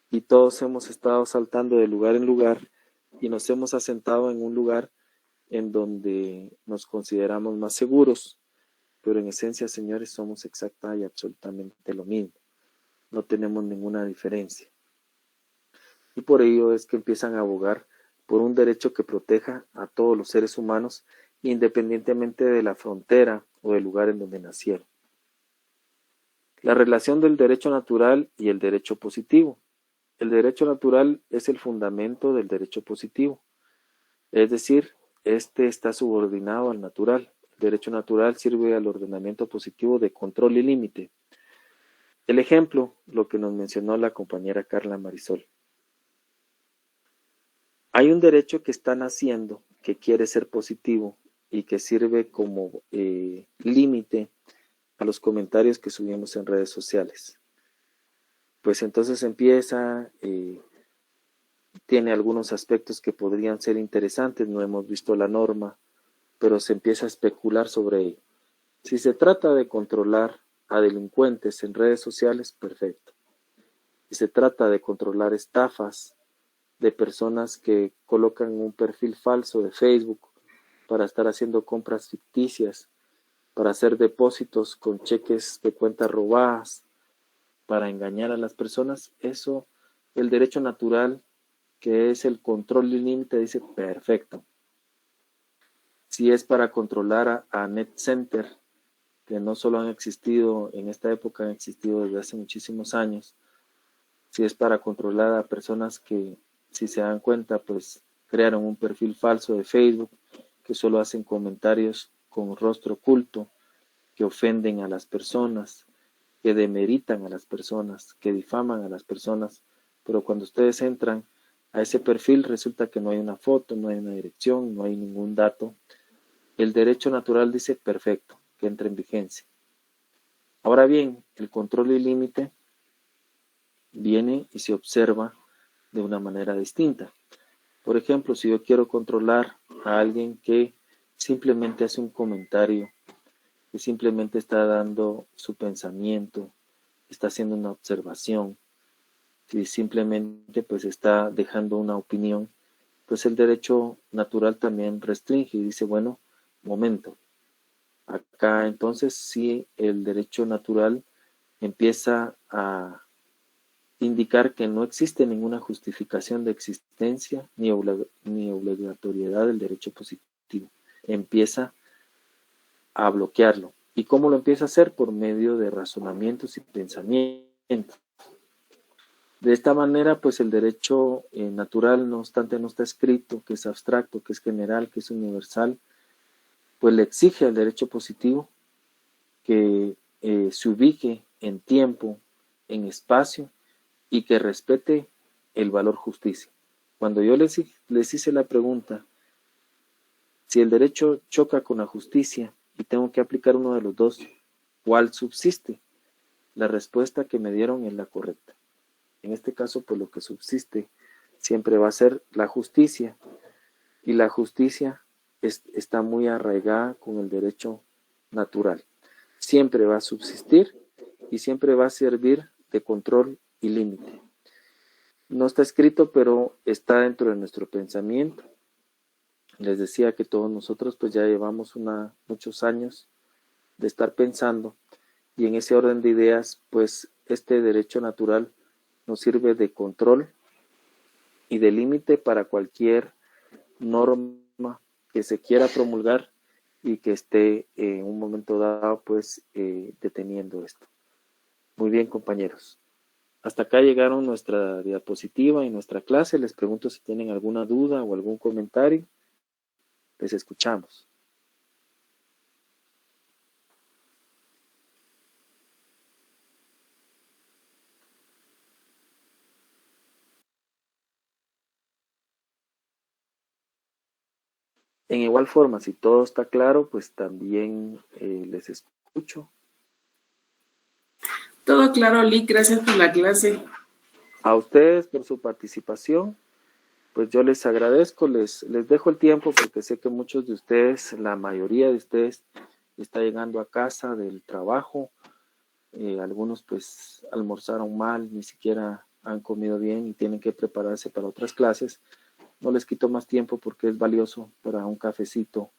y todos hemos estado saltando de lugar en lugar y nos hemos asentado en un lugar en donde nos consideramos más seguros, pero en esencia señores somos exacta y absolutamente lo mismo, no tenemos ninguna diferencia. Y por ello es que empiezan a abogar por un derecho que proteja a todos los seres humanos independientemente de la frontera o del lugar en donde nacieron. La relación del derecho natural y el derecho positivo. El derecho natural es el fundamento del derecho positivo, es decir, este está subordinado al natural. El derecho natural sirve al ordenamiento positivo de control y límite. El ejemplo, lo que nos mencionó la compañera Carla Marisol. Hay un derecho que está naciendo, que quiere ser positivo y que sirve como límite a los comentarios que subimos en redes sociales. Pues entonces empieza, tiene algunos aspectos que podrían ser interesantes, no hemos visto la norma, pero se empieza a especular sobre ello. Si se trata de controlar a delincuentes en redes sociales, perfecto. Si se trata de controlar estafas de personas que colocan un perfil falso de Facebook para estar haciendo compras ficticias, para hacer depósitos con cheques de cuentas robadas, para engañar a las personas, eso, el derecho natural, que es el control y límite, dice perfecto. Si es para controlar a NetCenter, que no solo han existido en esta época, han existido desde hace muchísimos años, si es para controlar a personas que, si se dan cuenta, pues crearon un perfil falso de Facebook, que solo hacen comentarios con rostro oculto, que ofenden a las personas, que demeritan a las personas, que difaman a las personas, pero cuando ustedes entran a ese perfil resulta que no hay una foto, no hay una dirección, no hay ningún dato. El derecho natural dice perfecto, que entre en vigencia. Ahora bien, el control y límite viene y se observa de una manera distinta. Por ejemplo, si yo quiero controlar a alguien que simplemente hace un comentario, que simplemente está dando su pensamiento, está haciendo una observación, si simplemente pues está dejando una opinión, pues el derecho natural también restringe y dice, bueno, momento, acá entonces sí el derecho natural empieza a indicar que no existe ninguna justificación de existencia ni obligatoriedad del derecho positivo. Empieza a bloquearlo. ¿Y cómo lo empieza a hacer? Por medio de razonamientos y pensamientos. De esta manera, pues el derecho natural, no obstante no está escrito, que es abstracto, que es general, que es universal, pues le exige al derecho positivo que se ubique en tiempo, en espacio, y que respete el valor justicia. Cuando yo les hice la pregunta, si el derecho choca con la justicia y tengo que aplicar uno de los dos, ¿cuál subsiste? La respuesta que me dieron es la correcta. En este caso, pues lo que subsiste siempre va a ser la justicia, y la justicia está muy arraigada con el derecho natural. Siempre va a subsistir y siempre va a servir de control y límite. No está escrito, pero está dentro de nuestro pensamiento. Les decía que todos nosotros pues ya llevamos muchos años de estar pensando, y en ese orden de ideas pues este derecho natural nos sirve de control y de límite para cualquier norma que se quiera promulgar y que esté en un momento dado pues deteniendo esto. Muy bien, compañeros. Hasta acá llegaron nuestra diapositiva y nuestra clase. Les pregunto si tienen alguna duda o algún comentario. Les escuchamos. En igual forma, si todo está claro, pues también les escucho. Todo claro, Lick, gracias por la clase. A ustedes por su participación, pues yo les agradezco, les dejo el tiempo porque sé que muchos de ustedes, la mayoría de ustedes, está llegando a casa del trabajo. Algunos pues almorzaron mal, ni siquiera han comido bien y tienen que prepararse para otras clases. No les quito más tiempo porque es valioso para un cafecito,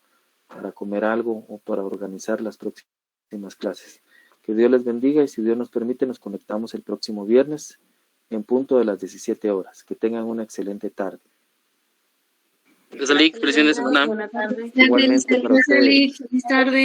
para comer algo o para organizar las próximas clases. Que Dios les bendiga y si Dios nos permite nos conectamos el próximo viernes en punto de las 17 horas. Que tengan una excelente tarde. Feliz tarde. Igualmente para ustedes. Feliz tarde.